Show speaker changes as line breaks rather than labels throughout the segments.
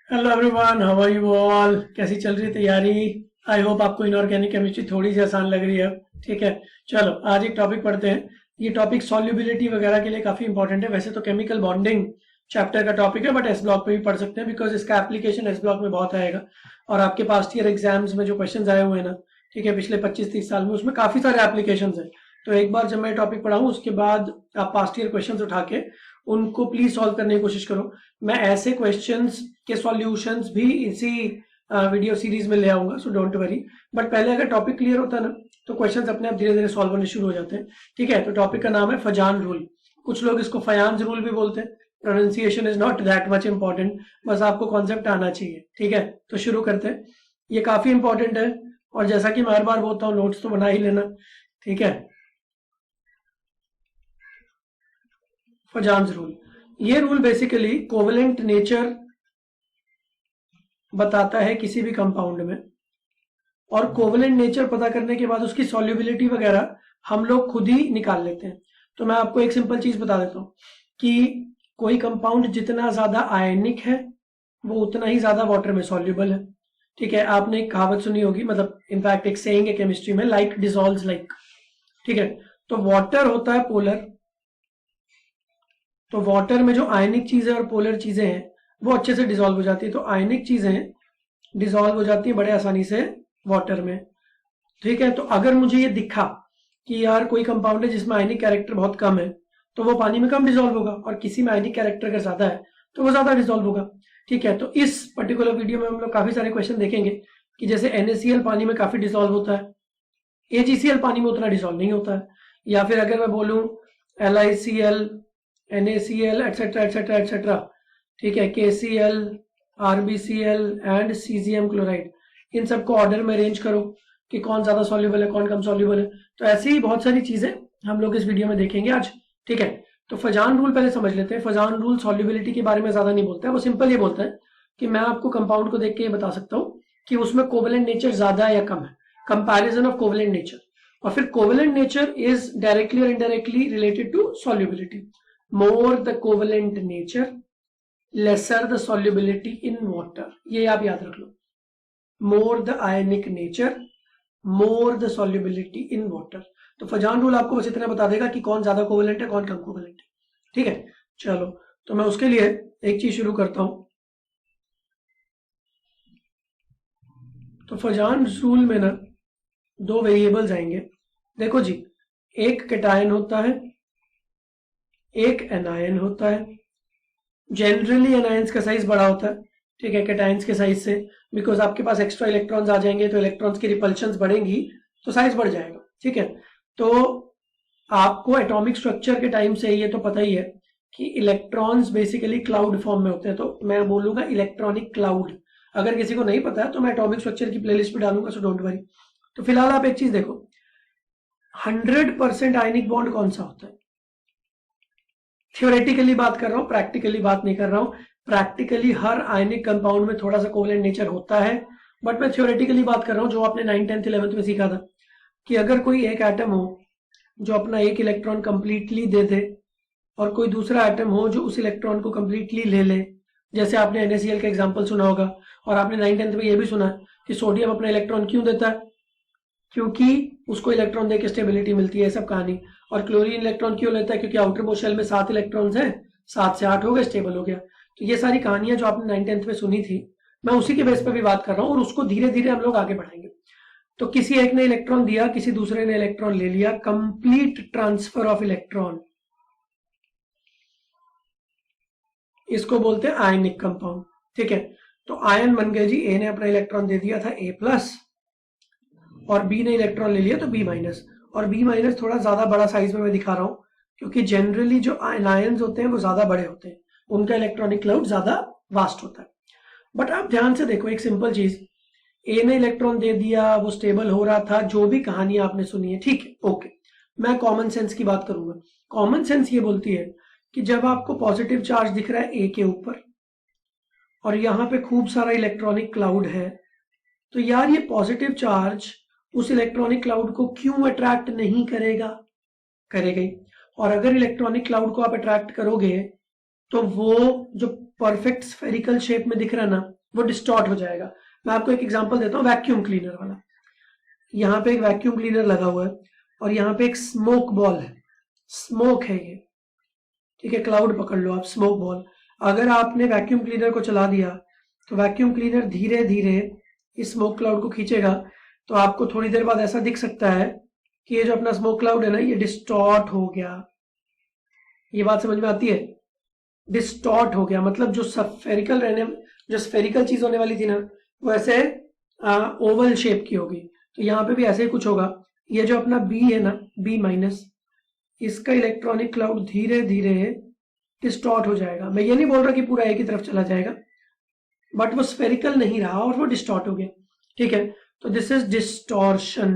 Hello everyone, how are you all. कैसी चल रही है तैयारी? आई होप आपको इनऑर्गेनिक केमिस्ट्री थोड़ी सी आसान लग रही है। ठीक है, चलो आज एक टॉपिक पढ़ते हैं। ये टॉपिक सॉल्युबिलिटी वगैरह के लिए काफी इंपॉर्टेंट है। वैसे तो केमिकल बॉन्डिंग चैप्टर का टॉपिक है, बट एस ब्लॉक में भी पढ़ सकते हैं बिकॉज इसका एप्लीकेशन एस ब्लॉक में बहुत आएगा। और आपके पास्ट ईयर एग्जाम्स में जो क्वेश्चन आए हुए हैं ना, ठीक है, पिछले 25-30 साल में, उसमें काफी सारे एप्लीकेशन है। तो एक बार जब मैं टॉपिक पढ़ाऊँ उसके बाद आप पास्ट ईयर क्वेश्चन उठा के उनको प्लीज सॉल्व करने की कोशिश करो। मैं ऐसे क्वेश्चंस के सॉल्यूशंस भी इसी वीडियो सीरीज में ले आऊंगा, सो डोंट वरी। बट पहले अगर टॉपिक क्लियर होता है ना, तो क्वेश्चंस अपने आप धीरे धीरे सॉल्व होने शुरू हो जाते हैं। ठीक है, तो टॉपिक का नाम है फजान रूल। कुछ लोग इसको फयान्स रूल भी बोलते हैं। Pronunciation is not that much important, बस आपको कॉन्सेप्ट आना चाहिए। ठीक है, तो शुरू करते हैं। ये काफी इंपॉर्टेंट है, और जैसा कि मैं हर बार बोलता हूँ, नोट्स तो बना ही लेना। ठीक है, फजान्स रूल, ये रूल बेसिकली कोवेलेंट नेचर बताता है किसी भी कंपाउंड में, और कोवेलेंट नेचर पता करने के बाद उसकी सॉल्युबिलिटी वगैरह हम लोग खुद ही निकाल लेते हैं। तो मैं आपको एक सिंपल चीज बता देता हूं कि कोई कंपाउंड जितना ज्यादा आयनिक है वो उतना ही ज्यादा वाटर में सॉल्युबल है। ठीक है, आपने एक कहावत सुनी होगी, मतलब इनफैक्ट एक सेइंग है केमिस्ट्री में, लाइक डिसॉल्व्स लाइक। ठीक है, तो वाटर होता है पोलर, तो वाटर में जो आयनिक चीजें और पोलर चीजें हैं वो अच्छे से डिसॉल्व हो जाती है। तो आयनिक चीजें डिसॉल्व हो जाती है बड़े आसानी से वाटर में। ठीक है, तो अगर मुझे ये दिखा कि यार कोई कंपाउंड है जिसमें आयनिक कैरेक्टर बहुत कम है, तो वो पानी में कम डिसॉल्व होगा, और किसी में आयनिक कैरेक्टर अगर ज्यादा है तो वो ज्यादा डिसॉल्व होगा। ठीक है, तो इस पर्टिकुलर वीडियो में हम लोग काफी सारे क्वेश्चन देखेंगे कि जैसे NaCl पानी में काफी डिसॉल्व होता है, AgCl पानी में उतना डिसॉल्व नहीं होता है। या फिर अगर मैं बोलूं LiCl, NaCl etcetera etcetera etcetera, ठीक है, KCl, RbCl and caesium chloride, इन सबको ऑर्डर में अरेंज करो कि कौन ज्यादा सॉल्युबल है कौन कम सॉल्युबल है। तो ऐसी ही बहुत सारी चीजें हम लोग इस वीडियो में देखेंगे आज। ठीक है, तो फजान रूल पहले समझ लेते हैं। फजान रूल सॉल्युबिलिटी के बारे में ज्यादा नहीं बोलता है, वो सिंपल ये बोलता है कि मैं आपको कंपाउंड को देख के ये बता सकता हूँ कि उसमें कोवेलेंट नेचर ज्यादा है या कम है, कंपैरिजन ऑफ कोवेलेंट नेचर। और फिर कोवेलेंट नेचर इज डायरेक्टली और indirectly related to solubility. More the covalent nature, lesser the solubility in water, ये आप याद रख लो। More the ionic nature, more the solubility in water. तो फजान रूल आपको बस इतना बता देगा कि कौन ज्यादा कोवेलेंट है कौन कम कोवेलेंट है। ठीक है, चलो तो मैं उसके लिए एक चीज शुरू करता हूं। तो फजान रूल में ना दो वेरिएबल्स आएंगे। देखो जी, एक कैटायन होता है, एक एनायन होता है। जनरली एनायंस का साइज बड़ा होता है, ठीक है, कैटायंस के साइज से, बिकॉज आपके पास एक्स्ट्रा इलेक्ट्रॉन्स आ जाएंगे तो इलेक्ट्रॉन्स की रिपल्शंस बढ़ेंगी तो साइज बढ़ जाएगा। ठीक है, तो आपको एटॉमिक स्ट्रक्चर के टाइम से ये तो पता ही है कि इलेक्ट्रॉन्स बेसिकली क्लाउड फॉर्म में होते हैं। तो मैं बोलूंगा इलेक्ट्रॉनिक क्लाउड। अगर किसी को नहीं पता है तो मैं एटॉमिक स्ट्रक्चर की प्लेलिस्ट पे डालूंगा, सो डोंट वरी। तो फिलहाल आप एक चीज देखो, 100% आयनिक बॉन्ड कौन सा होता है? थ्योरेटिकली बात कर रहा हूं, प्रैक्टिकली बात नहीं कर रहा हूं। प्रैक्टिकली हर आयनिक कंपाउंड में थोड़ा सा कोवेलेंट नेचर होता है, बट मैं थ्योरेटिकली बात कर रहा हूं जो आपने 9th 10th 11th में सीखा था कि अगर कोई एक एटम हो जो अपना एक इलेक्ट्रॉन कंप्लीटली दे दे, और कोई दूसरा एटम हो जो उस इलेक्ट्रॉन को कंप्लीटली ले ले। जैसे आपने NaCl का एग्जांपल सुना होगा, और आपने 9th 10th में यह भी सुना कि सोडियम अपना इलेक्ट्रॉन क्यों देता है, क्योंकि उसको इलेक्ट्रॉन देके स्टेबिलिटी मिलती है, सब कहानी। और क्लोरीन इलेक्ट्रॉन क्यों लेता है, क्योंकि आउटर मोस्ट शेल में 7 इलेक्ट्रॉन्स हैं, 7 से 8 हो गए, स्टेबल हो गया। तो ये सारी कहानियां जो आपने 9th 10th में सुनी थी, मैं उसी के बेस पर भी बात कर रहा हूं, और उसको धीरे धीरे हम लोग आगे बढ़ाएंगे। तो किसी एक ने इलेक्ट्रॉन दिया, किसी दूसरे ने इलेक्ट्रॉन ले लिया, कंप्लीट ट्रांसफर ऑफ इलेक्ट्रॉन, इसको बोलते हैं आयनिक कंपाउंड। ठीक है, तो आयन बन गए जी, ए ने अपना इलेक्ट्रॉन दे दिया था A+, और बी ने इलेक्ट्रॉन ले लिया तो B-। और B- थोड़ा ज्यादा बड़ा साइज में मैं दिखा रहा हूं, क्योंकि जनरली जो आयन्स होते हैं वो ज्यादा बड़े होते हैं, उनका इलेक्ट्रॉनिक क्लाउड ज्यादा वास्ट होता है। बट आप ध्यान से देखो एक सिंपल चीज, ए ने इलेक्ट्रॉन दे दिया, वो स्टेबल हो रहा था, जो भी कहानी आपने सुनी है, ठीक है, ओके। मैं कॉमन सेंस की बात करूंगा। कॉमन सेंस ये बोलती है कि जब आपको पॉजिटिव चार्ज दिख रहा है ए के ऊपर, और यहां पे खूब सारा इलेक्ट्रॉनिक क्लाउड है, तो यार ये पॉजिटिव चार्ज उस इलेक्ट्रॉनिक क्लाउड को क्यों अट्रैक्ट नहीं करेगा? करेगा ही। और अगर इलेक्ट्रॉनिक क्लाउड को आप अट्रैक्ट करोगे तो वो जो परफेक्ट स्फेरिकल शेप में दिख रहा है ना, वो डिस्टॉर्ट हो जाएगा। मैं आपको एक एग्जांपल देता हूँ वैक्यूम क्लीनर वाला। यहाँ पे एक वैक्यूम क्लीनर लगा हुआ है और यहाँ पे एक स्मोक बॉल है, स्मोक है ये, ठीक है, क्लाउड पकड़ लो आप, स्मोक बॉल। अगर आपने वैक्यूम क्लीनर को चला दिया तो वैक्यूम क्लीनर धीरे धीरे इस स्मोक क्लाउड को खींचेगा, तो आपको थोड़ी देर बाद ऐसा दिख सकता है कि ये जो अपना स्मोक क्लाउड है ना, ये डिस्टॉर्ट हो गया। ये बात समझ में आती है? डिस्टॉर्ट हो गया मतलब जो स्फेरिकल चीज होने वाली थी ना, वो ऐसे ओवल शेप की होगी। तो यहाँ पे भी ऐसे ही कुछ होगा। ये जो अपना बी है ना, बी माइनस, इसका इलेक्ट्रॉनिक क्लाउड धीरे धीरे डिस्टॉर्ट हो जाएगा। मैं ये नहीं बोल रहा कि पूरा एक ही तरफ चला जाएगा, बट वो स्फेरिकल नहीं रहा और वो डिस्टॉर्ट हो गया, ठीक है। तो दिस इज डिस्टॉर्शन।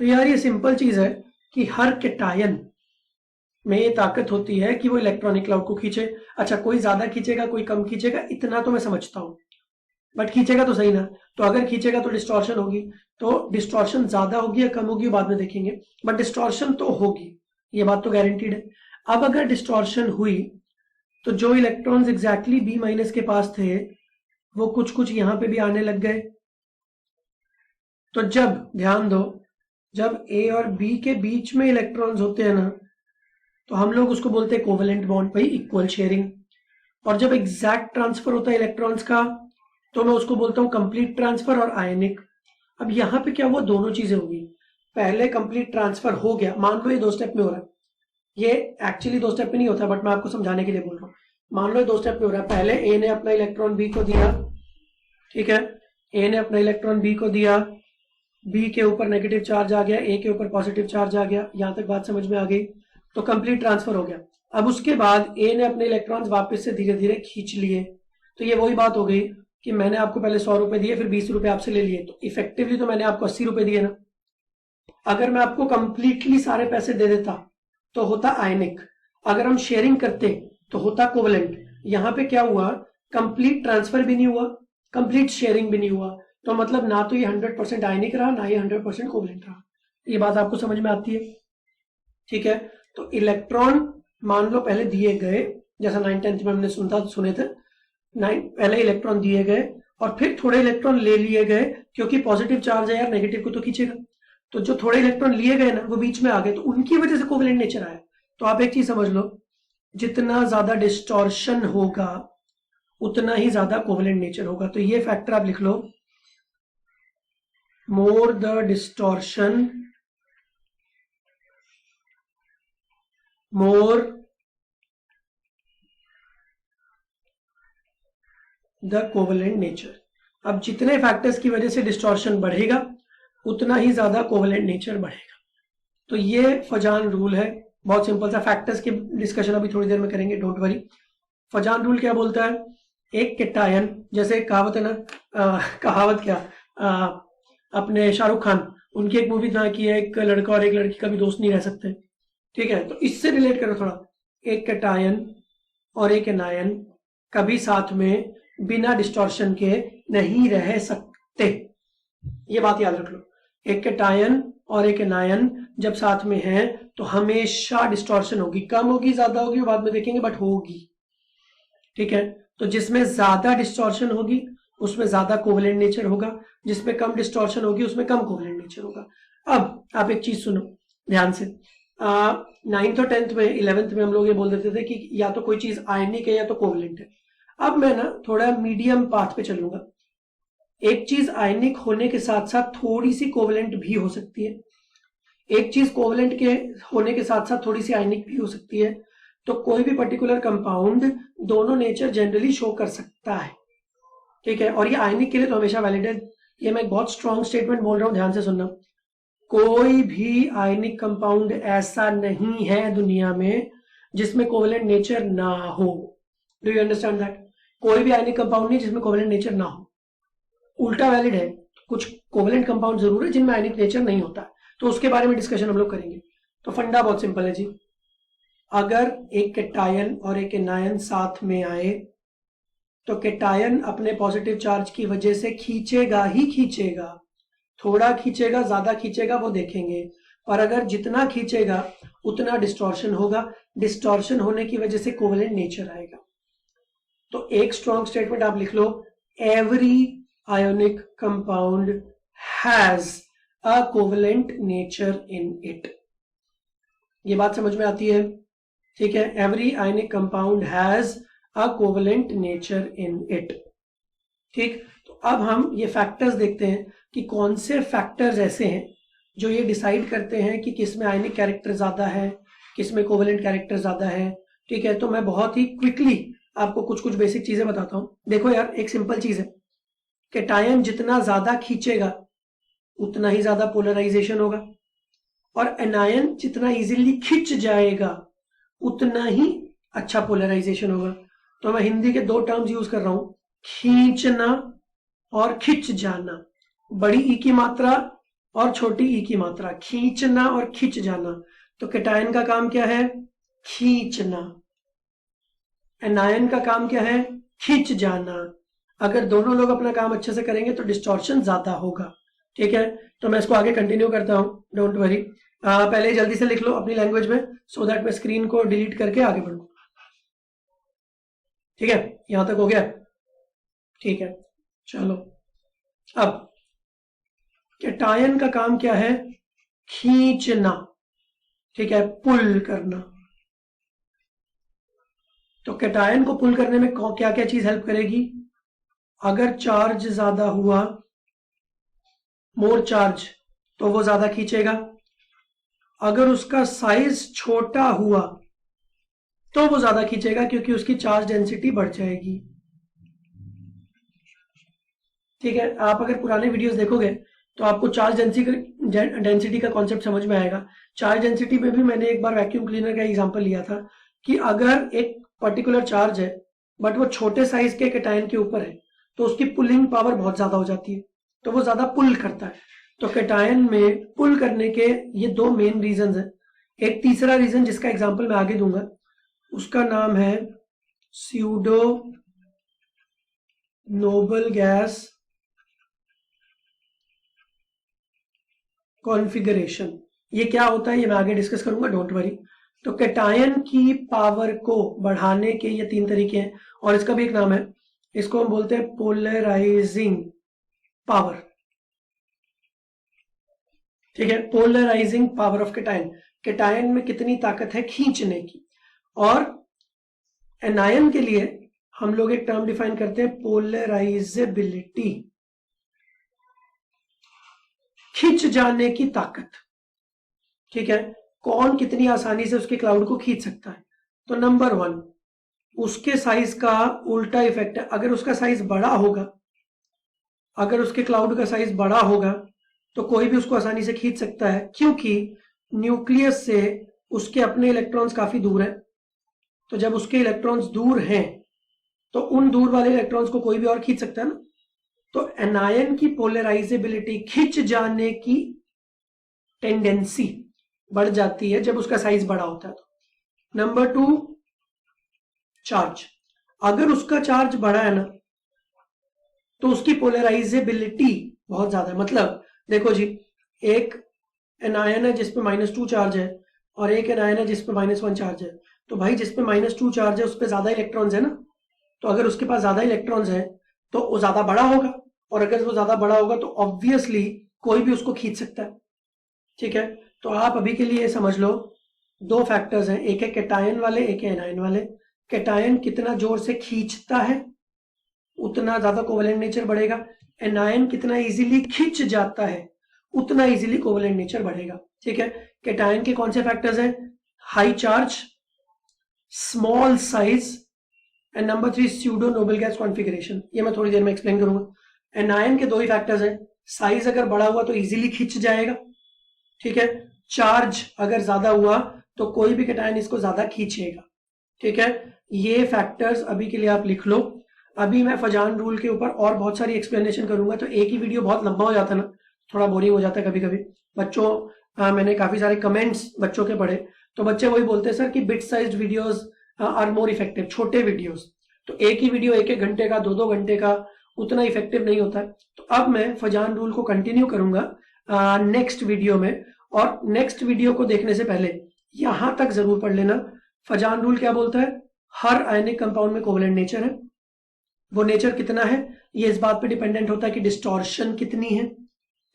तो यार ये सिंपल चीज है कि हर कैटायन में ये ताकत होती है कि वो इलेक्ट्रॉनिक क्लाउड को खींचे। अच्छा, कोई ज्यादा खींचेगा, कोई कम खींचेगा, इतना तो मैं समझता हूं, बट खींचेगा तो सही ना। तो अगर खींचेगा तो डिस्टॉर्शन होगी, तो डिस्टॉर्शन ज्यादा होगी या कम होगी बाद में देखेंगे, बट डिस्टॉर्शन तो होगी, ये बात तो गारंटीड है। अब अगर डिस्टॉर्शन हुई तो जो इलेक्ट्रॉन्स एग्जैक्टली बी माइनस के पास थे वो कुछ कुछ यहां पे भी आने लग गए। तो जब, ध्यान दो, जब ए और बी के बीच में इलेक्ट्रॉन्स होते हैं ना, तो हम लोग उसको बोलते हैं कोवेलेंट बॉन्ड, भाई इक्वल शेयरिंग। और जब एग्जैक्ट ट्रांसफर होता है इलेक्ट्रॉन्स का, तो मैं उसको बोलता हूं कंप्लीट ट्रांसफर और आयनिक। अब यहाँ पे क्या हुआ, दोनों चीजें होगी। पहले कंप्लीट ट्रांसफर हो गया, मान लो ये 2 स्टेप में हो रहा है, ये एक्चुअली 2 स्टेप में नहीं होता, बट मैं आपको समझाने के लिए बोल रहा हूँ। मान लो 2 स्टेप में हो रहा है। पहले ए ने अपना इलेक्ट्रॉन बी को दिया, ठीक है, ए ने अपना इलेक्ट्रॉन बी को दिया, बी के ऊपर नेगेटिव चार्ज आ गया, ए के ऊपर पॉजिटिव चार्ज आ गया। यहां तक बात समझ में आ गई? तो कंप्लीट ट्रांसफर हो गया। अब उसके बाद ए ने अपने इलेक्ट्रॉन्स वापस से धीरे धीरे खींच लिए। तो ये वही बात हो गई कि मैंने आपको पहले 100 रुपए दिए, फिर 20 रुपए आपसे ले लिए, तो इफेक्टिवली तो मैंने आपको 80 रुपए दिए ना। अगर मैं आपको कंप्लीटली सारे पैसे दे देता तो होता आयनिक, अगर हम शेयरिंग करते तो होता कोवेलेंट। यहां पे क्या हुआ, कंप्लीट ट्रांसफर भी नहीं हुआ, कंप्लीट शेयरिंग भी नहीं हुआ, तो मतलब ना तो ये 100% आयनिक रहा, ना ये 100% कोवेलेंट रहा। ये बात आपको समझ में आती है? ठीक है। तो इलेक्ट्रॉन मान लो पहले दिए गए, जैसा 9th 10th में हमने सुने थे, पहले इलेक्ट्रॉन दिए गए और फिर थोड़े इलेक्ट्रॉन ले लिए गए, क्योंकि पॉजिटिव चार्ज है यार, नेगेटिव को तो खींचेगा। तो जो थोड़े इलेक्ट्रॉन लिए गए ना, वो बीच में आ गए, तो उनकी वजह से कोवेलेंट नेचर आया। तो आप एक चीज समझ लो, जितना ज्यादा डिस्टॉर्शन होगा उतना ही ज्यादा कोवेलेंट नेचर होगा। तो ये फैक्टर आप लिख लो, more the distortion more the covalent nature. अब जितने फैक्टर्स की वजह से डिस्टॉर्शन बढ़ेगा उतना ही ज्यादा कोवेलेंट नेचर बढ़ेगा। तो ये फजान रूल है, बहुत सिंपल सा। फैक्टर्स की डिस्कशन अभी थोड़ी देर में करेंगे, डोंट वरी। फजान रूल क्या बोलता है, एक कैटायन, जैसे कहावत है ना, कहावत क्या, अपने शाहरुख खान, उनकी एक मूवी ना की है, एक लड़का और एक लड़की कभी दोस्त नहीं रह सकते, ठीक है, तो इससे रिलेट करो थोड़ा। एक कैटायन और एक एनायन कभी साथ में बिना डिस्टॉर्शन के नहीं रह सकते, ये बात याद रख लो। एक कैटायन और एक एनायन जब साथ में है तो हमेशा डिस्टॉर्शन होगी, कम होगी ज्यादा होगी वो बाद में देखेंगे, बट होगी, ठीक है। तो जिसमें ज्यादा डिस्टॉर्शन होगी उसमें ज्यादा कोवेलेंट नेचर होगा, जिसमें कम डिस्टॉर्शन होगी उसमें कम कोवेलेंट नेचर होगा। अब आप एक चीज सुनो ध्यान से, 9th और 10th में, 11th में हम लोग ये बोल देते थे कि या तो कोई चीज आयनिक है या तो कोवेलेंट है। अब मैं ना थोड़ा मीडियम पाथ पे चलूंगा। एक चीज आयनिक होने के साथ साथ थोड़ी सी कोवेलेंट भी हो सकती है, एक चीज कोवेलेंट के होने के साथ साथ थोड़ी सी आयनिक भी हो सकती है। तो कोई भी पर्टिकुलर कंपाउंड दोनों नेचर जनरली शो कर सकता है, ठीक है। और ये आयनिक के लिए तो हमेशा वैलिड है। ये मैं एक बहुत स्ट्रॉन्ग स्टेटमेंट बोल रहा हूं, ध्यान से सुनना। कोई भी आयनिक कंपाउंड ऐसा नहीं है दुनिया में जिसमें कोवेलेंट नेचर ना हो। Do you understand that? कोई भी आयनिक कंपाउंड नहीं जिसमें कोवेलेंट नेचर ना हो। उल्टा वैलिड है, कुछ कोवेलेंट कंपाउंड जरूर है जिनमें आयनिक नेचर नहीं होता, तो उसके बारे में डिस्कशन हम लोग करेंगे। तो फंडा बहुत सिंपल है जी, अगर एक कैटायन और एक एनायन साथ में आए तो कैटायन अपने पॉजिटिव चार्ज की वजह से खींचेगा ही खींचेगा, थोड़ा खींचेगा ज्यादा खींचेगा वो देखेंगे, पर अगर जितना खींचेगा उतना डिस्टॉर्शन होगा, डिस्टॉर्शन होने की वजह से कोवेलेंट नेचर आएगा। तो एक स्ट्रॉन्ग स्टेटमेंट आप लिख लो, every ionic compound has a covalent nature in it. ये बात समझ में आती है? ठीक है, every ionic compound has a covalent nature in it. ठीक, तो अब हम ये फैक्टर्स देखते हैं कि कौन से फैक्टर्स ऐसे हैं जो ये डिसाइड करते हैं कि किस में आयनिक कैरेक्टर ज्यादा है, किस में कोवेलेंट कैरेक्टर ज्यादा है। ठीक है, तो मैं बहुत ही क्विकली आपको कुछ कुछ बेसिक चीजें बताता हूं। देखो यार, एक सिंपल चीज है, कैटायन जितना ज्यादा खींचेगा उतना ही ज्यादा पोलराइजेशन होगा, और एनायन जितना इजीली खिंच जाएगा उतना ही अच्छा पोलराइजेशन होगा। तो मैं हिंदी के दो टर्म्स यूज कर रहा हूं, खींचना और खिंच जाना। बड़ी ई की मात्रा और छोटी ई की मात्रा, खींचना और खिंच जाना। तो कैटायन का काम क्या है? खींचना। एनायन का काम क्या है? खिंच जाना। अगर दोनों लोग अपना काम अच्छे से करेंगे तो डिस्टॉर्शन ज्यादा होगा। ठीक है, तो मैं इसको आगे कंटिन्यू करता हूं, डोंट वरी। पहले जल्दी से लिख लो अपनी लैंग्वेज में, सो दैट मैं स्क्रीन को डिलीट करके आगे बढ़ूं। ठीक है, यहां तक हो गया? ठीक है, चलो। अब कैटायन का काम क्या है? खींचना। ठीक है, पुल करना। तो कैटायन को पुल करने में क्या क्या चीज हेल्प करेगी? अगर चार्ज ज्यादा हुआ, मोर चार्ज, तो वो ज्यादा खींचेगा। अगर उसका साइज छोटा हुआ तो वो ज्यादा खींचेगा, क्योंकि उसकी चार्ज डेंसिटी बढ़ जाएगी। ठीक है, आप अगर पुराने वीडियोस देखोगे तो आपको चार्ज डेंसिटी का कॉन्सेप्ट समझ में आएगा। चार्ज डेंसिटी में भी मैंने एक बार वैक्यूम क्लीनर का एग्जांपल लिया था कि अगर एक पर्टिकुलर चार्ज है बट वो छोटे साइज के कैटायन के ऊपर है तो उसकी पुलिंग पावर बहुत ज्यादा हो जाती है, तो वो ज्यादा पुल करता है। तो कैटायन में पुल करने के ये दो मेन रीजन है। एक तीसरा रीजन जिसका एग्जाम्पल मैं आगे दूंगा, उसका नाम है स्यूडो नोबल गैस कॉन्फ़िगरेशन। ये क्या होता है ये मैं आगे डिस्कस करूंगा, डोंट वरी। तो कैटायन की पावर को बढ़ाने के ये तीन तरीके हैं, और इसका भी एक नाम है, इसको हम बोलते हैं पोलराइजिंग पावर। ठीक है, polarising power of cation. Cation में कितनी ताकत है खींचने की। और एनायन के लिए हम लोग एक टर्म डिफाइन करते हैं, पोलराइजेबिलिटी, खींच जाने की ताकत। ठीक है, कौन कितनी आसानी से उसके क्लाउड को खींच सकता है? तो नंबर 1, उसके साइज का उल्टा इफेक्ट है। अगर उसका साइज बड़ा होगा, अगर उसके क्लाउड का साइज बड़ा होगा तो कोई भी उसको आसानी से खींच सकता है, क्योंकि न्यूक्लियस से उसके अपने इलेक्ट्रॉन्स काफी दूर है। तो जब उसके इलेक्ट्रॉन्स दूर हैं तो उन दूर वाले इलेक्ट्रॉन्स को कोई भी और खींच सकता है ना। तो एनायन की पोलराइजेबिलिटी, खिंच जाने की टेंडेंसी बढ़ जाती है जब उसका साइज बड़ा होता है। तो नंबर 2, चार्ज। अगर उसका चार्ज बड़ा है ना तो उसकी पोलराइजेबिलिटी बहुत ज्यादा है। मतलब देखो जी, एक एनायन है जिसपे -2 चार्ज है और एक एनायन है जिसपे -1 चार्ज है। तो भाई जिसपे -2 चार्ज है उस पर ज्यादा इलेक्ट्रॉन्स है ना, तो अगर उसके पास ज्यादा इलेक्ट्रॉन्स है तो वो ज्यादा बड़ा होगा, और अगर वो ज्यादा बड़ा होगा तो ऑब्वियसली कोई भी उसको खींच सकता है। ठीक है, तो आप अभी के लिए समझ लो दो फैक्टर्स हैं, एक है कैटायन वाले, एक है एनायन वाले। कैटायन कितना जोर से खींचता है उतना ज्यादा कोवेलेंट नेचर बढ़ेगा, एनायन कितना इजीली खिंच जाता है उतना इजीली कोवेलेंट नेचर बढ़ेगा। ठीक है, कैटायन के कौन से फैक्टर्स हैं? High charge, small size, and number 3 pseudo noble gas configuration. ये मैं थोड़ी देर में एक्सप्लेन करूंगा। एनायन के दो ही फैक्टर्स हैं, साइज अगर बड़ा हुआ तो इजीली खिंच जाएगा, ठीक है, चार्ज अगर ज्यादा हुआ तो कोई भी कैटायन इसको ज्यादा खींचेगा। ठीक है, ये फैक्टर्स अभी के लिए आप लिख लो। अभी मैं फजान रूल के ऊपर और बहुत सारी एक्सप्लेनेशन करूंगा, तो एक ही वीडियो बहुत लंबा हो जाता है ना, थोड़ा बोरिंग हो जाता है कभी कभी। बच्चों मैंने काफी सारे कमेंट्स बच्चों के पढ़े, तो बच्चे वही बोलते हैं सर कि bit sized videos are more effective, छोटे वीडियोस। तो एक ही वीडियो 1-1 घंटे का, 2-2 घंटे का उतना इफेक्टिव नहीं होता है। तो अब मैं फजान रूल को कंटिन्यू करूंगा नेक्स्ट वीडियो में, और नेक्स्ट वीडियो को देखने से पहले यहां तक जरूर पढ़ लेना। फजान रूल क्या बोलता है? हर आयनिक कंपाउंड में कोवेलेंट नेचर है, वो नेचर कितना है ये इस बात पे डिपेंडेंट होता है कि डिस्टॉर्शन कितनी है,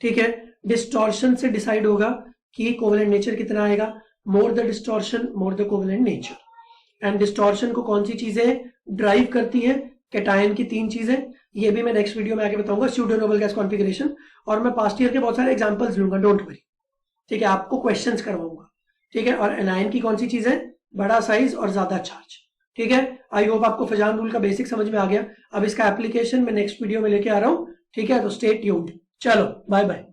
ठीक है। डिस्टॉर्शन से डिसाइड होगा कि कोवेलेंट नेचर कितना आएगा। मोर the distortion more the covalent nature. And distortion को कौन सी चीजें ड्राइव करती है? कैटायन की 3 चीजें, ये भी मैं नेक्स्ट वीडियो में आके बताऊंगा, स्यूडो नोबल गैस कॉन्फिगरेशन, और मैं पास्ट ईयर के बहुत सारे एग्जांपल्स लूंगा, डोंट वरी, ठीक है। आपको क्वेश्चंस करवाऊंगा, ठीक है। और एनायन की कौन सी चीज है? बड़ा साइज और ज्यादा चार्ज, ठीक है। आई होप आपको फजान रूल का बेसिक समझ में आ गया। अब इसका एप्लीकेशन मैं नेक्स्ट वीडियो में लेके आ रहा हूं, ठीक है। तो स्टे ट्यून्ड। चलो बाय बाय।